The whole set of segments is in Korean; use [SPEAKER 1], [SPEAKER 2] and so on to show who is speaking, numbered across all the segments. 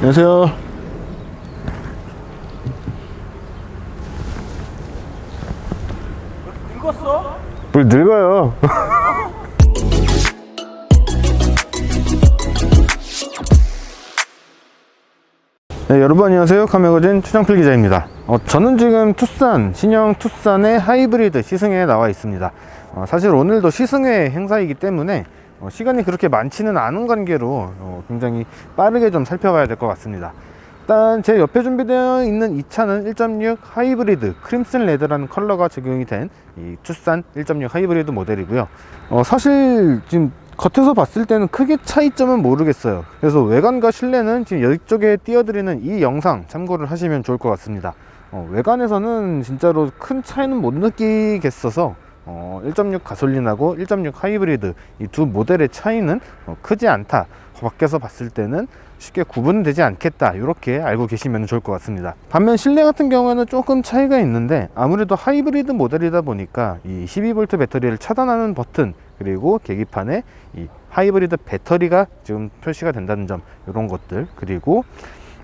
[SPEAKER 1] 안녕하세요.
[SPEAKER 2] 늙었어?
[SPEAKER 1] 뭘 늙어요. 네, 여러분 안녕하세요. 카메거진 최정필 기자입니다. 저는 지금 투싼, 신형 투싼의 하이브리드 시승회에 나와 있습니다. 사실 오늘도 시승회 행사이기 때문에 시간이 그렇게 많지는 않은 관계로 굉장히 빠르게 좀 살펴봐야 될 것 같습니다. 일단 제 옆에 준비되어 있는 이 차는 1.6 하이브리드 크림슨 레드라는 컬러가 적용이 된 이 투싼 1.6 하이브리드 모델이고요. 사실 지금 겉에서 봤을 때는 크게 차이점은 모르겠어요. 그래서 외관과 실내는 지금 이쪽에 띄워드리는 이 영상 참고를 하시면 좋을 것 같습니다. 외관에서는 진짜로 큰 차이는 못 느끼겠어서 1.6 가솔린하고 1.6 하이브리드 이 두 모델의 차이는 크지 않다, 밖에서 봤을 때는 쉽게 구분되지 않겠다, 이렇게 알고 계시면 좋을 것 같습니다. 반면 실내 같은 경우에는 조금 차이가 있는데, 아무래도 하이브리드 모델이다 보니까 이 12V 배터리를 차단하는 버튼, 그리고 계기판에 이 하이브리드 배터리가 지금 표시가 된다는 점, 이런 것들, 그리고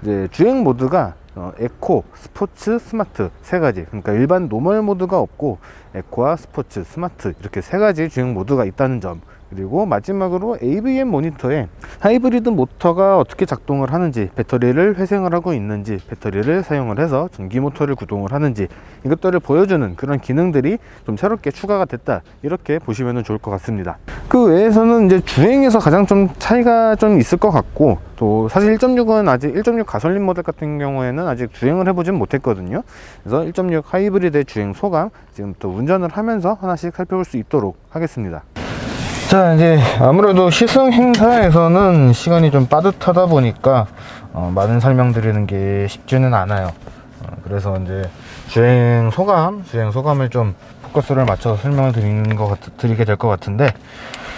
[SPEAKER 1] 이제 주행 모드가 에코, 스포츠, 스마트 세 가지, 그러니까 일반 노멀 모드가 없고 에코와 스포츠, 스마트 이렇게 세 가지 주행 모드가 있다는 점, 그리고 마지막으로 AVM 모니터에 하이브리드 모터가 어떻게 작동을 하는지, 배터리를 회생을 하고 있는지, 배터리를 사용을 해서 전기 모터를 구동을 하는지, 이것들을 보여주는 그런 기능들이 좀 새롭게 추가가 됐다, 이렇게 보시면 좋을 것 같습니다. 그 외에서는 이제 주행에서 가장 좀 차이가 좀 있을 것 같고, 또 사실 1.6은 아직 1.6 가솔린 모델 같은 경우에는 아직 주행을 해보진 못했거든요. 그래서 1.6 하이브리드의 주행 소감 지금부터 운전을 하면서 하나씩 살펴볼 수 있도록 하겠습니다. 자, 이제 아무래도 시승 행사에서는 시간이 좀 빠듯하다 보니까 많은 설명드리는 게 쉽지는 않아요. 그래서 이제 주행 소감을 좀 포커스를 맞춰서 설명을 드리게 될 것 같은데,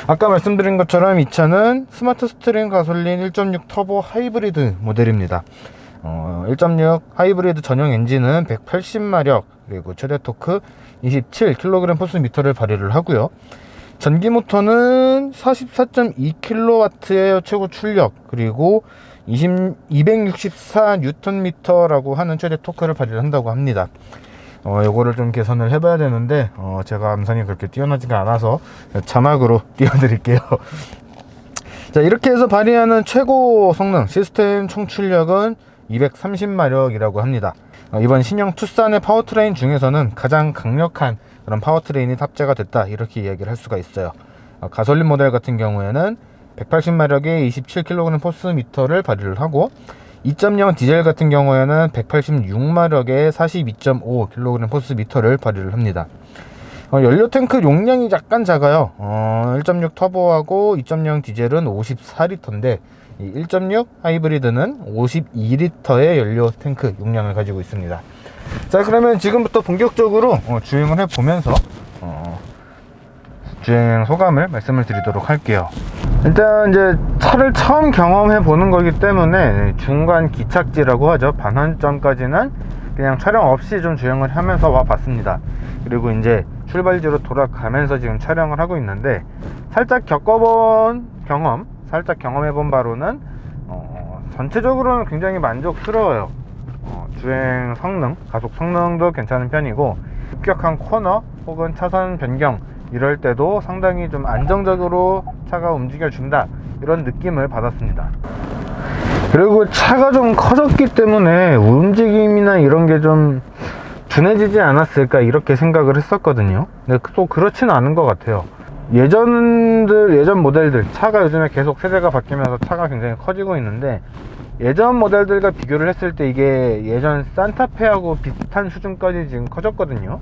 [SPEAKER 1] 아까 말씀드린 것처럼 이 차는 스마트 스트링 가솔린 1.6 터보 하이브리드 모델입니다. 1.6 하이브리드 전용 엔진은 180마력, 그리고 최대 토크 27kgm/M를 발휘를 하고요. 전기 모터는 44.2kW의 최고 출력, 그리고 264Nm라고 하는 최대 토크를 발휘를 한다고 합니다. 요거를 좀 개선을 해봐야 되는데, 제가 암산이 그렇게 뛰어나지가 않아서 자막으로 띄워드릴게요. 자, 이렇게 해서 발휘하는 최고 성능, 시스템 총 출력은 230마력이라고 합니다. 이번 신형 투싼의 파워트레인 중에서는 가장 강력한 그런 파워트레인이 탑재가 됐다, 이렇게 이야기를 할 수가 있어요. 가솔린 모델 같은 경우에는 180마력의 27kgm/M를 발휘를 하고, 2.0 디젤 같은 경우에는 186마력의 42.5kgm/M를 발휘를 합니다. 연료 탱크 용량이 약간 작아요. 1.6 터보하고 2.0 디젤은 54L인데 1.6 하이브리드는 52L의 연료 탱크 용량을 가지고 있습니다. 자, 그러면 지금부터 본격적으로 주행을 해보면서 주행 소감을 말씀을 드리도록 할게요. 일단 이제 차를 처음 경험해 보는 거기 때문에 중간 기착지라고 하죠, 반환점까지는 그냥 촬영 없이 좀 주행을 하면서 와 봤습니다. 그리고 이제 출발지로 돌아가면서 지금 촬영을 하고 있는데, 살짝 경험해 본 바로는 전체적으로는 굉장히 만족스러워요. 주행 성능, 가속 성능도 괜찮은 편이고, 급격한 코너 혹은 차선 변경 이럴 때도 상당히 좀 안정적으로 차가 움직여준다, 이런 느낌을 받았습니다. 그리고 차가 좀 커졌기 때문에 움직임이나 이런 게 좀 둔해지지 않았을까, 이렇게 생각을 했었거든요. 근데 또 그렇지는 않은 것 같아요. 예전 모델들, 차가 요즘에 계속 세대가 바뀌면서 차가 굉장히 커지고 있는데, 예전 모델들과 비교를 했을 때 이게 예전 산타페하고 비슷한 수준까지 지금 커졌거든요.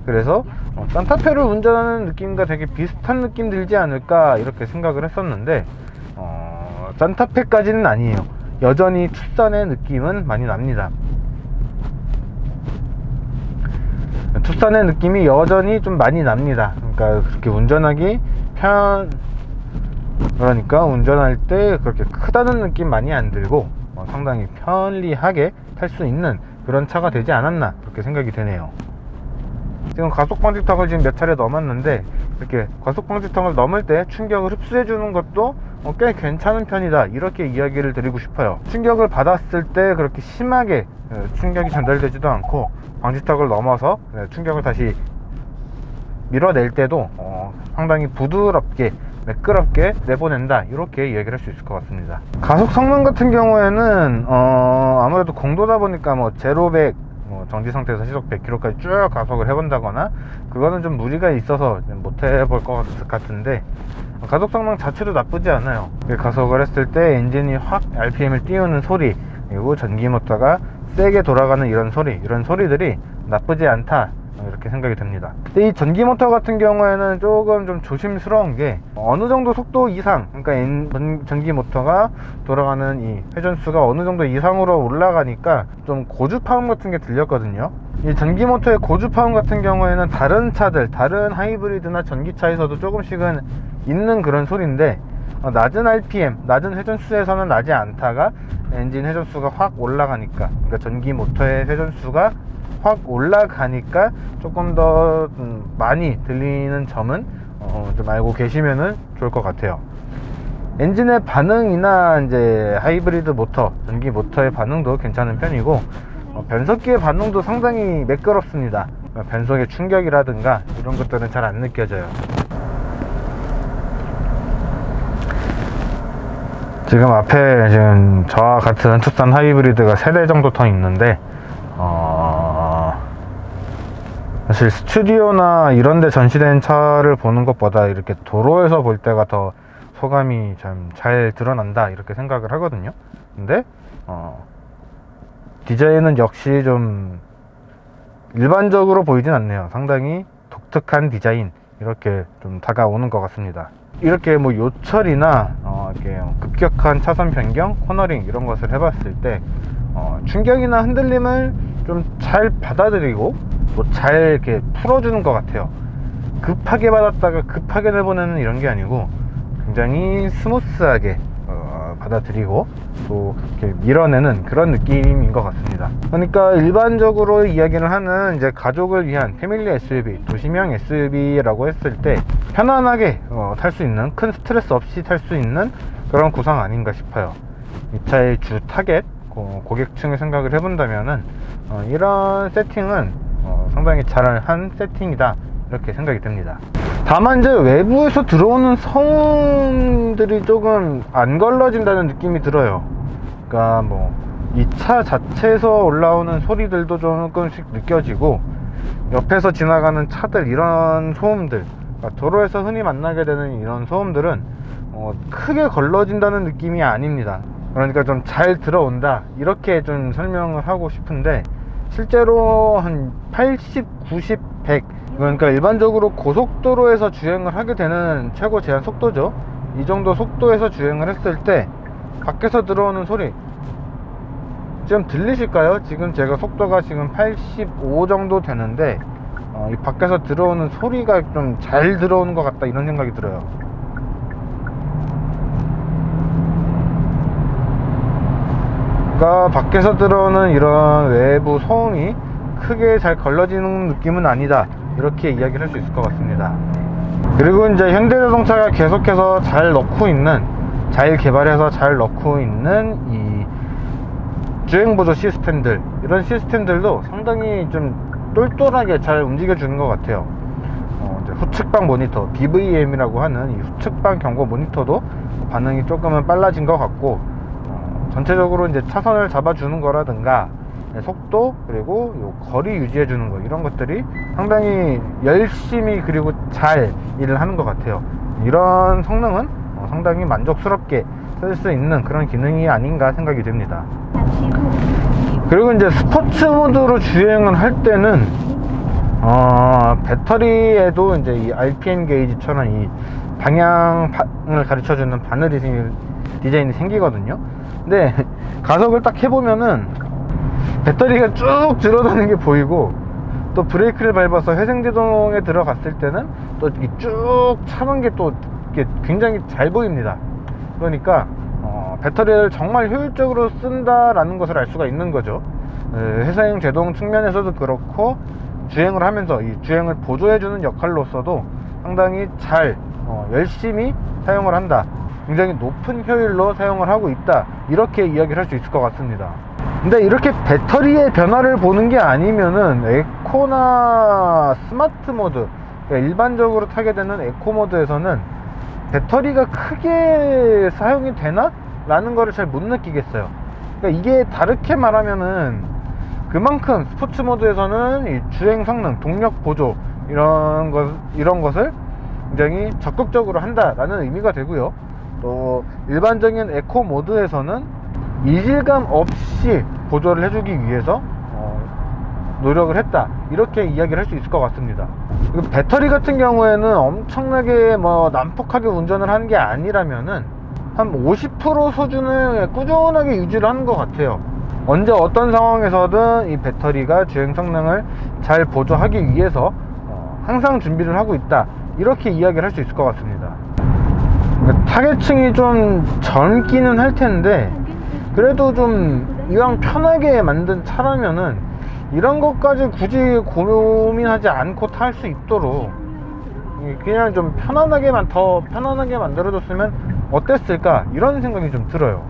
[SPEAKER 1] 그래서 산타페를 운전하는 느낌과 되게 비슷한 느낌 들지 않을까, 이렇게 생각을 했었는데, 산타페까지는 아니에요. 여전히 투싼의 느낌은 많이 납니다. 투싼의 느낌이 여전히 좀 많이 납니다. 그러니까 그렇게 그러니까 운전할 때 그렇게 크다는 느낌 많이 안 들고, 상당히 편리하게 탈 수 있는 그런 차가 되지 않았나, 그렇게 생각이 되네요. 지금 과속 방지턱을 지금 몇 차례 넘었는데, 이렇게 과속 방지턱을 넘을 때 충격을 흡수해 주는 것도 꽤 괜찮은 편이다, 이렇게 이야기를 드리고 싶어요. 충격을 받았을 때 그렇게 심하게 충격이 전달되지도 않고 방지턱을 넘어서 충격을 다시 밀어낼 때도 상당히 부드럽게 매끄럽게 내보낸다, 이렇게 이야기를 할 수 있을 것 같습니다. 가속 성능 같은 경우에는 아무래도 공도다 보니까 뭐 제로 100 정지 상태에서 시속 100km까지 쭉 가속을 해본다거나 그거는 좀 무리가 있어서 못 해볼 것 같은데, 가속 성능 자체도 나쁘지 않아요. 가속을 했을 때 엔진이 확 RPM을 띄우는 소리, 그리고 전기 모터가 세게 돌아가는 이런 소리들이 나쁘지 않다, 이렇게 생각이 듭니다. 근데 이 전기 모터 같은 경우에는 조금 좀 조심스러운 게, 어느 정도 속도 이상, 그러니까 전기 모터가 돌아가는 이 회전수가 어느 정도 이상으로 올라가니까 좀 고주파음 같은 게 들렸거든요. 이 전기 모터의 고주파음 같은 경우에는 다른 차들, 다른 하이브리드나 전기차에서도 조금씩은 있는 그런 소리인데, 낮은 RPM, 낮은 회전수에서는 나지 않다가 엔진 회전수가 확 올라가니까, 그러니까 전기 모터의 회전수가 확 올라가니까 조금 더 많이 들리는 점은 좀 알고 계시면은 좋을 것 같아요. 엔진의 반응이나 이제 하이브리드 모터, 전기 모터의 반응도 괜찮은 편이고, 변속기의 반응도 상당히 매끄럽습니다. 변속의 충격이라든가 이런 것들은 잘 안 느껴져요. 지금 앞에 지금 저와 같은 투싼 하이브리드가 3대 정도 더 있는데, 사실 스튜디오나 이런 데 전시된 차를 보는 것보다 이렇게 도로에서 볼 때가 더 소감이 참 잘 드러난다, 이렇게 생각을 하거든요. 근데 디자인은 역시 좀 일반적으로 보이진 않네요. 상당히 독특한 디자인, 이렇게 좀 다가오는 것 같습니다. 이렇게 뭐 요철이나 이렇게 급격한 차선 변경, 코너링 이런 것을 해봤을 때 충격이나 흔들림을 좀 잘 받아들이고 또 잘 이렇게 풀어주는 것 같아요. 급하게 받았다가 급하게 내보내는 이런 게 아니고 굉장히 스무스하게 받아들이고 또 이렇게 밀어내는 그런 느낌인 것 같습니다. 그러니까 일반적으로 이야기를 하는 이제 가족을 위한 패밀리 SUV, 도시명 SUV라고 했을 때 편안하게 탈 수 있는, 큰 스트레스 없이 탈 수 있는 그런 구성 아닌가 싶어요. 이 차의 주 타겟 고객층을 생각을 해본다면은 이런 세팅은 상당히 잘한 세팅이다, 이렇게 생각이 듭니다. 다만 이제 외부에서 들어오는 소음들이 조금 안 걸러진다는 느낌이 들어요. 그러니까 뭐 이 차 자체에서 올라오는 소리들도 조금씩 느껴지고, 옆에서 지나가는 차들 이런 소음들, 그러니까 도로에서 흔히 만나게 되는 이런 소음들은 크게 걸러진다는 느낌이 아닙니다. 그러니까 좀 잘 들어온다, 이렇게 좀 설명을 하고 싶은데, 실제로 한 80, 90, 100, 그러니까 일반적으로 고속도로에서 주행을 하게 되는 최고 제한 속도죠. 이 정도 속도에서 주행을 했을 때 밖에서 들어오는 소리 지금 들리실까요? 지금 제가 속도가 지금 85 정도 되는데 이 밖에서 들어오는 소리가 좀 잘 들어오는 것 같다, 이런 생각이 들어요. 그러니까 밖에서 들어오는 이런 외부 소음이 크게 잘 걸러지는 느낌은 아니다, 이렇게 이야기를 할 수 있을 것 같습니다. 그리고 이제 현대자동차가 계속해서 잘 넣고 있는, 잘 개발해서 잘 넣고 있는 이 주행보조 시스템들, 이런 시스템들도 상당히 좀 똘똘하게 잘 움직여주는 것 같아요. 이제 후측방 모니터, BVM이라고 하는 이 후측방 경고 모니터도 반응이 조금은 빨라진 것 같고, 전체적으로 이제 차선을 잡아주는 거라든가 속도, 그리고 요 거리 유지해 주는 거, 이런 것들이 상당히 열심히 그리고 잘 일을 하는 것 같아요. 이런 성능은 상당히 만족스럽게 쓸 수 있는 그런 기능이 아닌가 생각이 듭니다. 그리고 이제 스포츠 모드로 주행을 할 때는 배터리에도 이제 이 RPM 게이지처럼 이 방향을 가르쳐주는 바늘이 디자인이 생기거든요. 근데 가속을 딱 해보면은 배터리가 쭉 줄어드는 게 보이고, 또 브레이크를 밟아서 회생제동에 들어갔을 때는 또 쭉 차는 게 또 굉장히 잘 보입니다. 그러니까 배터리를 정말 효율적으로 쓴다라는 것을 알 수가 있는 거죠. 회생제동 측면에서도 그렇고, 주행을 하면서 이 주행을 보조해주는 역할로서도 상당히 잘 열심히 사용을 한다, 굉장히 높은 효율로 사용을 하고 있다, 이렇게 이야기를 할 수 있을 것 같습니다. 근데 이렇게 배터리의 변화를 보는 게 아니면은 에코나 스마트 모드, 그러니까 일반적으로 타게 되는 에코 모드에서는 배터리가 크게 사용이 되나? 라는 거를 잘 못 느끼겠어요. 그러니까 이게 다르게 말하면은 그만큼 스포츠 모드에서는 이 주행 성능, 동력 보조 이런 것을 굉장히 적극적으로 한다라는 의미가 되고요. 또 일반적인 에코 모드에서는 이질감 없이 보조를 해주기 위해서 노력을 했다, 이렇게 이야기를 할 수 있을 것 같습니다. 그리고 배터리 같은 경우에는 엄청나게 난폭하게 운전을 하는 게 아니라면은 한 50% 수준을 꾸준하게 유지를 하는 것 같아요. 언제 어떤 상황에서든 이 배터리가 주행 성능을 잘 보조하기 위해서 항상 준비를 하고 있다, 이렇게 이야기를 할 수 있을 것 같습니다. 타겟층이 좀 젊기는 할 텐데 그래도 좀 이왕 편하게 만든 차라면은 이런 것까지 굳이 고민하지 않고 탈 수 있도록 그냥 좀 더 편안하게 만들어줬으면 어땠을까, 이런 생각이 좀 들어요.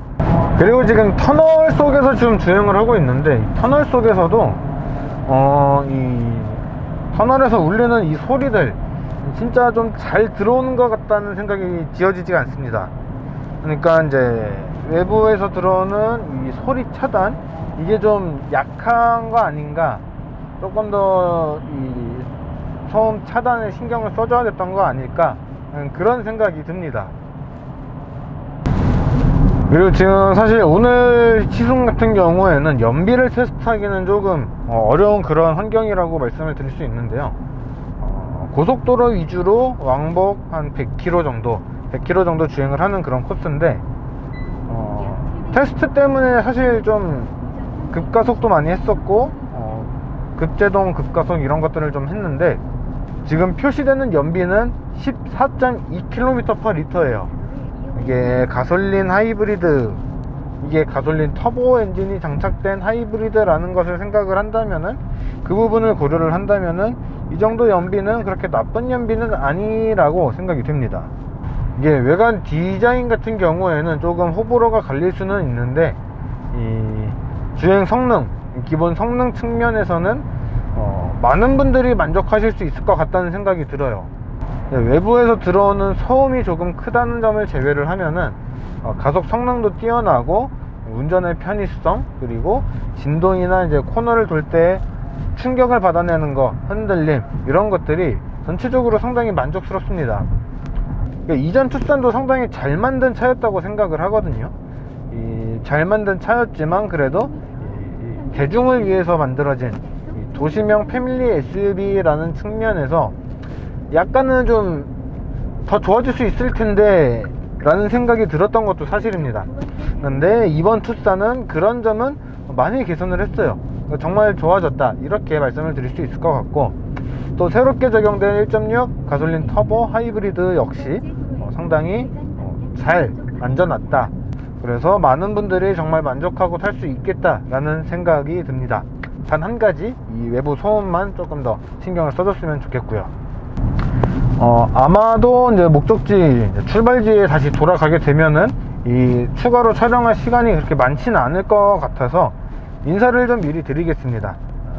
[SPEAKER 1] 그리고 지금 터널 속에서 지금 주행을 하고 있는데, 이 터널 속에서도 이 터널에서 울리는 이 소리들 진짜 좀 잘 들어오는 것 같다는 생각이 지어지지가 않습니다. 그러니까 이제 외부에서 들어오는 이 소리 차단, 이게 좀 약한 거 아닌가, 조금 더 이 소음 차단에 신경을 써줘야 됐던 거 아닐까, 그런 생각이 듭니다. 그리고 지금 사실 오늘 시승 같은 경우에는 연비를 테스트하기는 조금 어려운 그런 환경이라고 말씀을 드릴 수 있는데요. 고속도로 위주로 왕복 한 100km 정도 주행을 하는 그런 코스인데, 테스트 때문에 사실 좀 급가속도 많이 했었고 급제동, 급가속 이런 것들을 좀 했는데, 지금 표시되는 연비는 14.2km/L예요 이게 가솔린 하이브리드, 이게 가솔린 터보 엔진이 장착된 하이브리드라는 것을 생각을 한다면은, 그 부분을 고려를 한다면은 이 정도 연비는 그렇게 나쁜 연비는 아니라고 생각이 됩니다. 이게 외관 디자인 같은 경우에는 조금 호불호가 갈릴 수는 있는데, 이 주행 성능, 기본 성능 측면에서는 많은 분들이 만족하실 수 있을 것 같다는 생각이 들어요. 외부에서 들어오는 소음이 조금 크다는 점을 제외를 하면은 가속 성능도 뛰어나고, 운전의 편의성, 그리고 진동이나 이제 코너를 돌 때 충격을 받아내는 거, 흔들림, 이런 것들이 전체적으로 상당히 만족스럽습니다. 그러니까 이전 투싼도 상당히 잘 만든 차였다고 생각을 하거든요. 잘 만든 차였지만 그래도 대중을 위해서 만들어진 도시명 패밀리 SUV라는 측면에서 약간은 좀 더 좋아질 수 있을 텐데 라는 생각이 들었던 것도 사실입니다. 그런데 이번 투싼은 그런 점은 많이 개선을 했어요. 정말 좋아졌다, 이렇게 말씀을 드릴 수 있을 것 같고, 또 새롭게 적용된 1.6 가솔린 터보 하이브리드 역시 상당히 잘 만져놨다. 그래서 많은 분들이 정말 만족하고 탈 수 있겠다 라는 생각이 듭니다. 단 한 가지, 이 외부 소음만 조금 더 신경을 써줬으면 좋겠고요. 아마도 이제 목적지, 출발지에 다시 돌아가게 되면은 이 추가로 촬영할 시간이 그렇게 많지는 않을 것 같아서 인사를 좀 미리 드리겠습니다.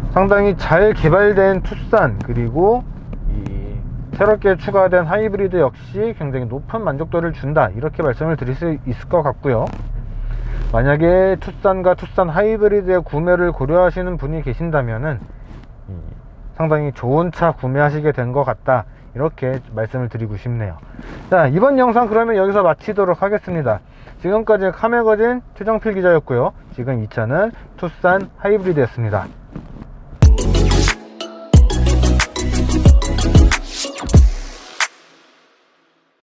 [SPEAKER 1] 상당히 잘 개발된 투싼, 그리고 이 새롭게 추가된 하이브리드 역시 굉장히 높은 만족도를 준다, 이렇게 말씀을 드릴 수 있을 것 같고요. 만약에 투싼과 투싼 하이브리드의 구매를 고려하시는 분이 계신다면은 상당히 좋은 차 구매하시게 된 것 같다, 이렇게 말씀을 드리고 싶네요. 자, 이번 영상 그러면 여기서 마치도록 하겠습니다. 지금까지 카메거진 최정필 기자였고요. 지금 이 차는 투싼 하이브리드였습니다.